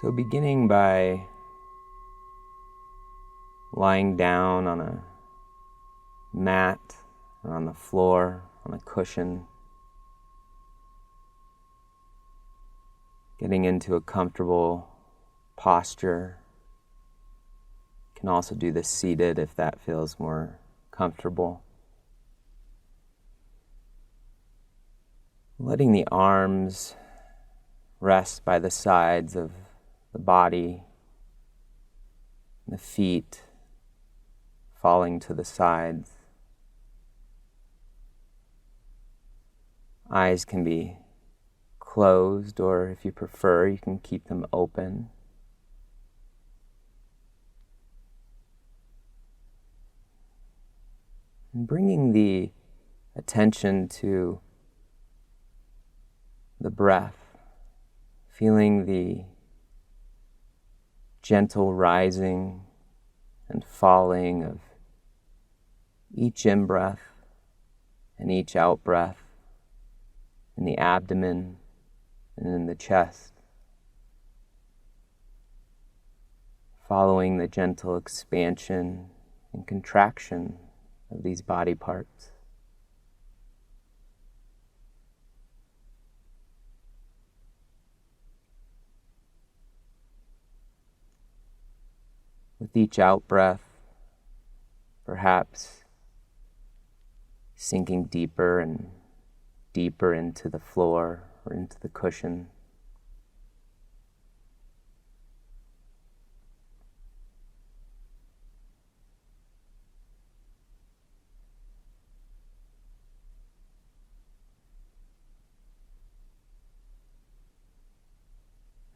So beginning by lying down on a mat or on the floor, on a cushion, getting into a comfortable posture. You can also do this seated if that feels more comfortable. Letting the arms rest by the sides of the body, the feet falling to the sides. Eyes can be closed, or if you prefer, you can keep them open. And bringing the attention to the breath, feeling the gentle rising and falling of each in-breath and each out-breath in the abdomen and in the chest, following the gentle expansion and contraction of these body parts. With each out-breath, perhaps sinking deeper and deeper into the floor or into the cushion.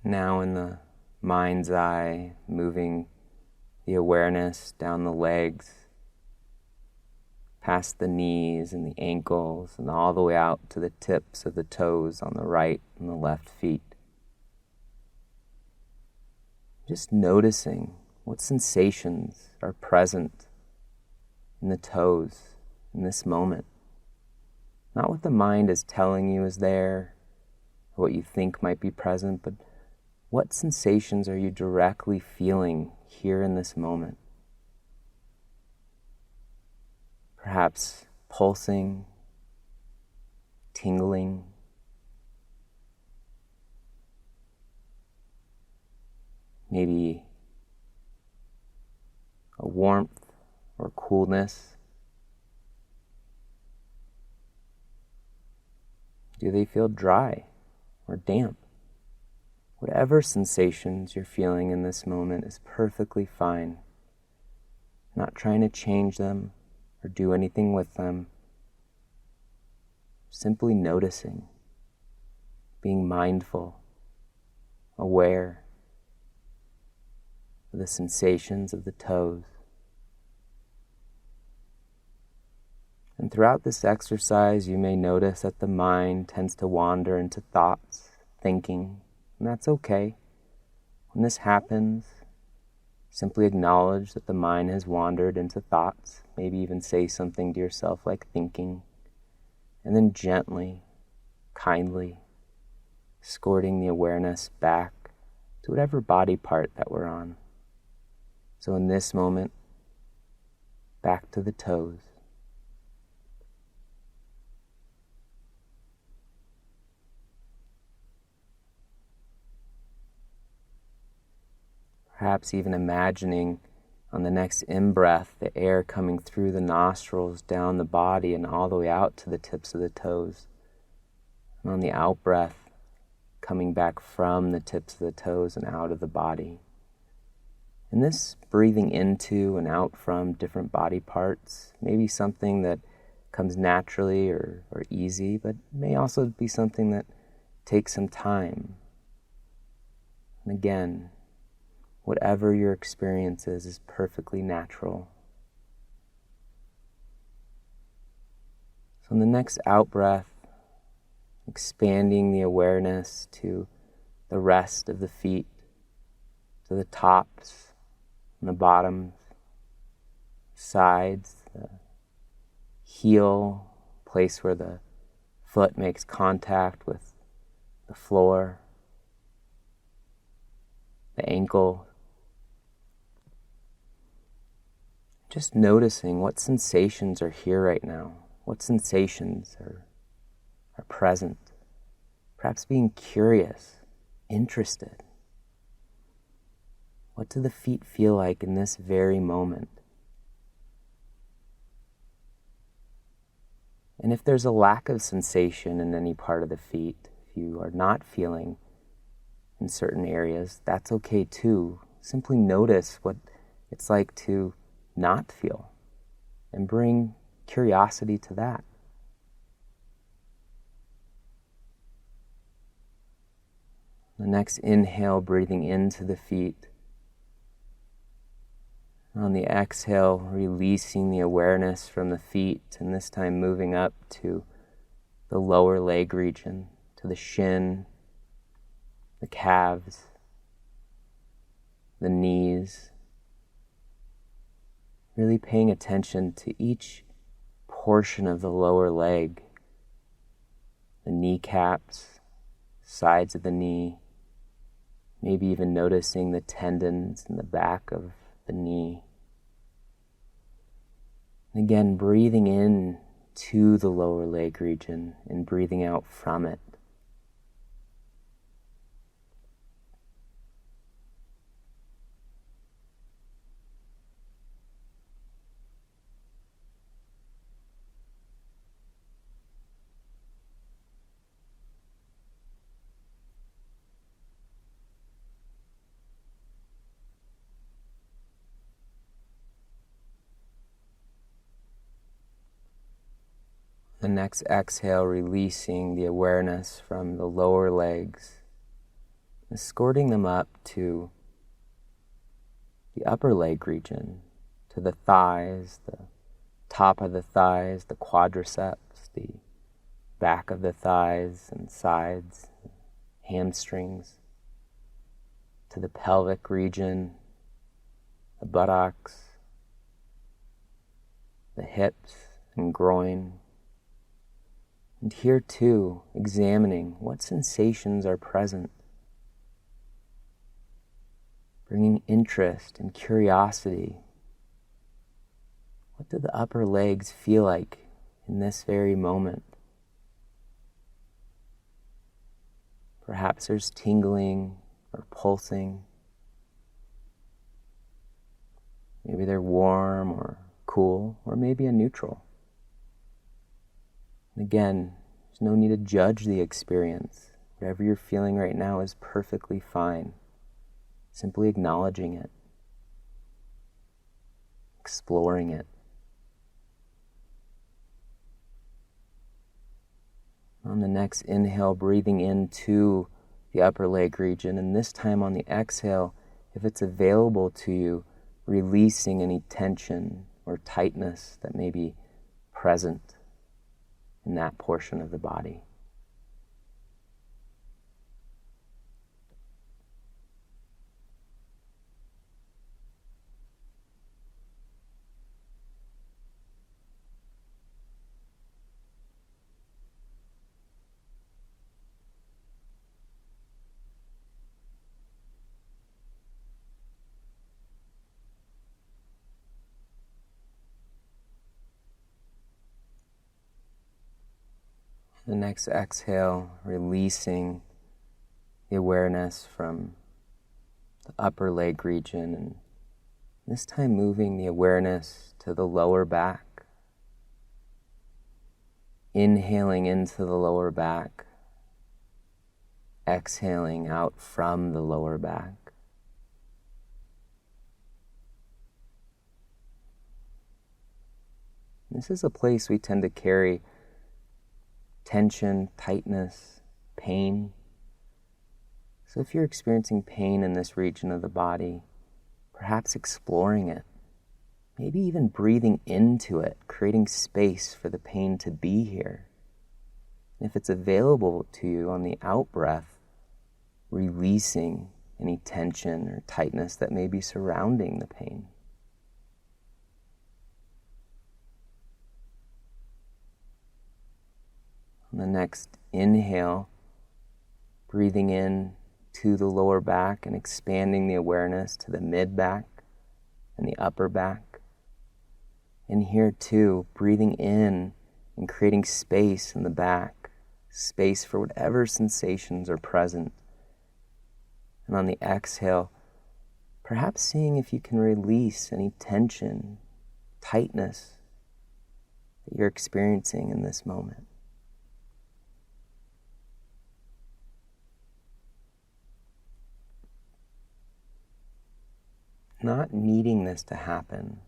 Now in the mind's eye, moving the awareness down the legs, past the knees and the ankles, and all the way out to the tips of the toes on the right and the left feet. Just noticing what sensations are present in the toes in this moment. Not what the mind is telling you is there, or what you think might be present, but what sensations are you directly feeling here in this moment? Perhaps pulsing, tingling, maybe a warmth or coolness. Do they feel dry or damp? Whatever sensations you're feeling in this moment is perfectly fine. Not trying to change them or do anything with them. Simply noticing, being mindful, aware of the sensations of the toes. And throughout this exercise, you may notice that the mind tends to wander into thoughts, thinking, and that's okay. When this happens, simply acknowledge that the mind has wandered into thoughts, maybe even say something to yourself like thinking, and then gently, kindly, escorting the awareness back to whatever body part that we're on. So in this moment, back to the toes. Perhaps even imagining on the next in-breath, the air coming through the nostrils, down the body, and all the way out to the tips of the toes. And on the out-breath, coming back from the tips of the toes and out of the body. And this breathing into and out from different body parts may be something that comes naturally or easy, but may also be something that takes some time. And again, whatever your experience is perfectly natural. So in the next out-breath, expanding the awareness to the rest of the feet, to the tops and the bottoms, sides, the heel, place where the foot makes contact with the floor. the ankle. Just noticing what sensations are here right now, what sensations are present. Perhaps being curious, interested. What do the feet feel like in this very moment? And if there's a lack of sensation in any part of the feet, if you are not feeling in certain areas, that's okay too. Simply notice what it's like to not feel and bring curiosity to that. The next inhale, breathing into the feet. On the exhale, releasing the awareness from the feet, and this time moving up to the lower leg region, to the shin, the calves, the knees. Really paying attention to each portion of the lower leg, the kneecaps, sides of the knee, maybe even noticing the tendons in the back of the knee. And again, breathing in to the lower leg region and breathing out from it. The next exhale, releasing the awareness from the lower legs, escorting them up to the upper leg region, to the thighs, the top of the thighs, the quadriceps, the back of the thighs and sides, hamstrings, to the pelvic region, the buttocks, the hips and groin. And here too, examining what sensations are present, bringing interest and curiosity. What do the upper legs feel like in this very moment? Perhaps there's tingling or pulsing. Maybe they're warm or cool, or maybe a neutral. And again, there's no need to judge the experience. Whatever you're feeling right now is perfectly fine. Simply acknowledging it, exploring it. On the next inhale, breathing into the upper leg region, and this time on the exhale, if it's available to you, releasing any tension or tightness that may be present in that portion of the body. The next exhale, releasing the awareness from the upper leg region, and this time moving the awareness to the lower back. Inhaling into the lower back, exhaling out from the lower back. This is a place we tend to carry tension, tightness, pain. So if you're experiencing pain in this region of the body, perhaps exploring it, maybe even breathing into it, creating space for the pain to be here. And if it's available to you on the out-breath, releasing any tension or tightness that may be surrounding the pain. On the next inhale, breathing in to the lower back and expanding the awareness to the mid-back and the upper back. And here too, breathing in and creating space in the back, space for whatever sensations are present. And on the exhale, perhaps seeing if you can release any tension, tightness that you're experiencing in this moment. Not needing this to happen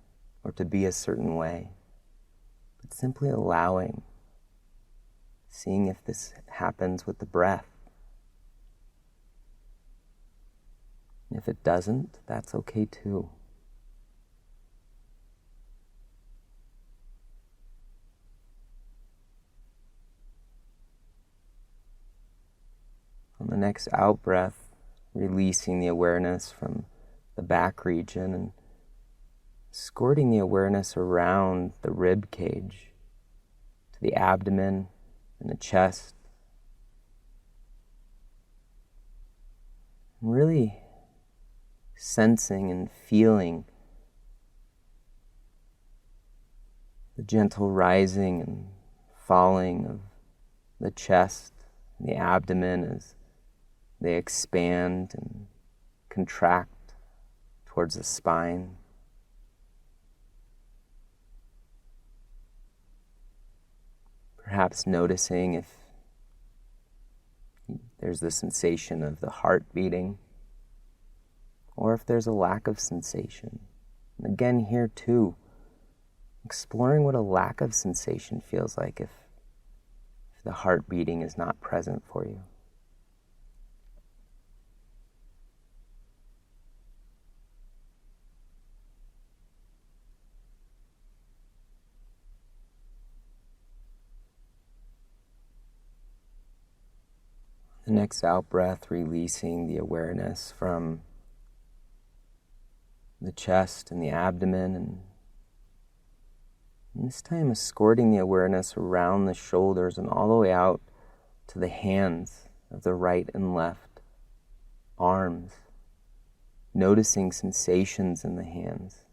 or to be a certain way, but simply allowing, seeing if this happens with the breath. And if it doesn't, that's okay too. On the next out breath, releasing the awareness from the back region and escorting the awareness around the rib cage to the abdomen and the chest. And really sensing and feeling the gentle rising and falling of the chest and the abdomen as they expand and contract towards the spine. Perhaps noticing if there's the sensation of the heart beating, or if there's a lack of sensation. And again, here too, exploring what a lack of sensation feels like if the heart beating is not present for you. The next out breath, releasing the awareness from the chest and the abdomen, and this time escorting the awareness around the shoulders and all the way out to the hands of the right and left arms, noticing sensations in the hands,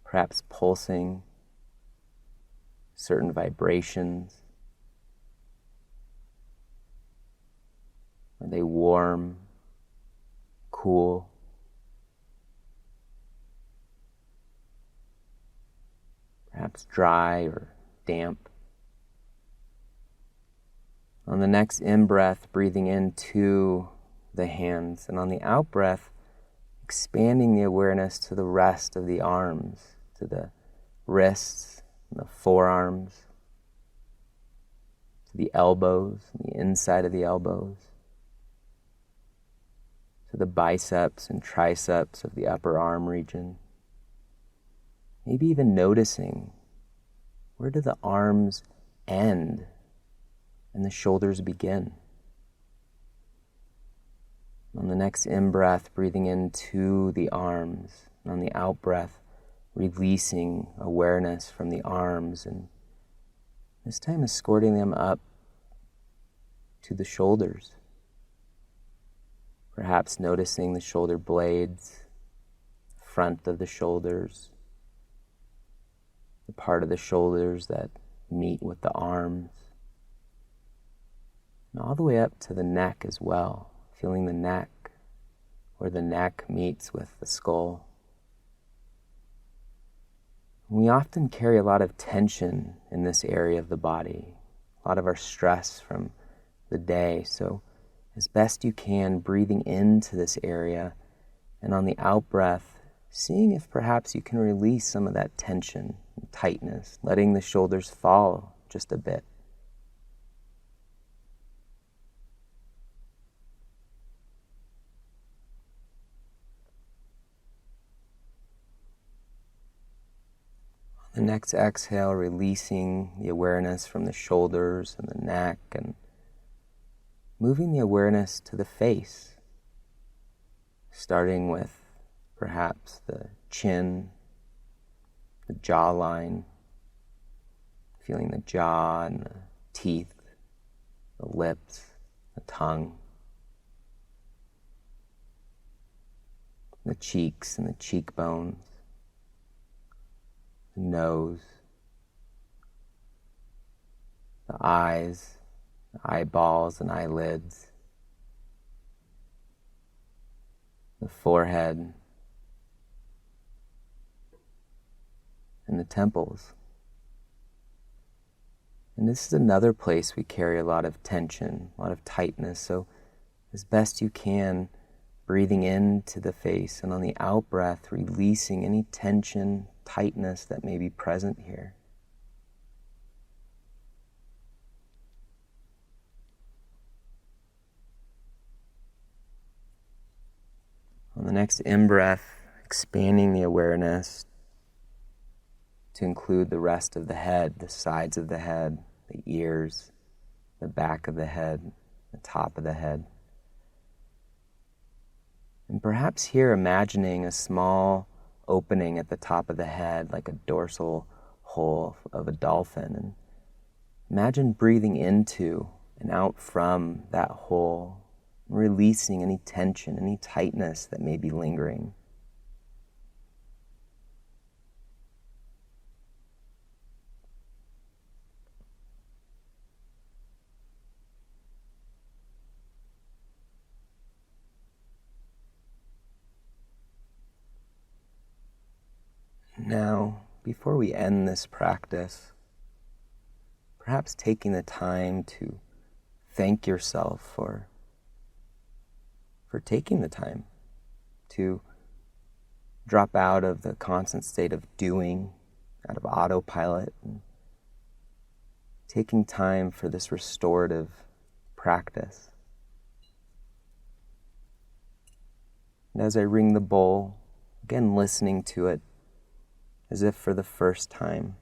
perhaps pulsing, certain vibrations. Are they warm, cool? Perhaps dry or damp. On the next in-breath, breathing into the hands, and on the out-breath, expanding the awareness to the rest of the arms, to the wrists and the forearms, to the elbows and the inside of the elbows, to the biceps and triceps of the upper arm region. Maybe even noticing, where do the arms end and the shoulders begin? On the next in-breath, breathing into the arms, and on the out-breath, releasing awareness from the arms, and this time escorting them up to the shoulders. Perhaps noticing the shoulder blades, front of the shoulders, the part of the shoulders that meet with the arms, and all the way up to the neck as well, feeling the neck, where the neck meets with the skull. We often carry a lot of tension in this area of the body, a lot of our stress from the day, so as best you can, breathing into this area, and on the out-breath, seeing if perhaps you can release some of that tension and tightness, letting the shoulders fall just a bit. On the next exhale, releasing the awareness from the shoulders and the neck, and moving the awareness to the face, starting with perhaps the chin, the jawline, feeling the jaw and the teeth, the lips, the tongue. the cheeks and the cheekbones, the nose, the eyes, the eyeballs and eyelids, the forehead, and the temples. And this is another place we carry a lot of tension, a lot of tightness. So as best you can, breathing into the face, and on the out-breath, releasing any tension, tightness that may be present here. On the next in-breath, expanding the awareness to include the rest of the head, the sides of the head, the ears, the back of the head, the top of the head. And perhaps here imagining a small opening at the top of the head, like a dorsal hole of a dolphin. And imagine breathing into and out from that hole, releasing any tension, any tightness that may be lingering. Now, before we end this practice, perhaps taking the time to thank yourself for taking the time to drop out of the constant state of doing, out of autopilot, and taking time for this restorative practice. And as I ring the bowl, again listening to it as if for the first time.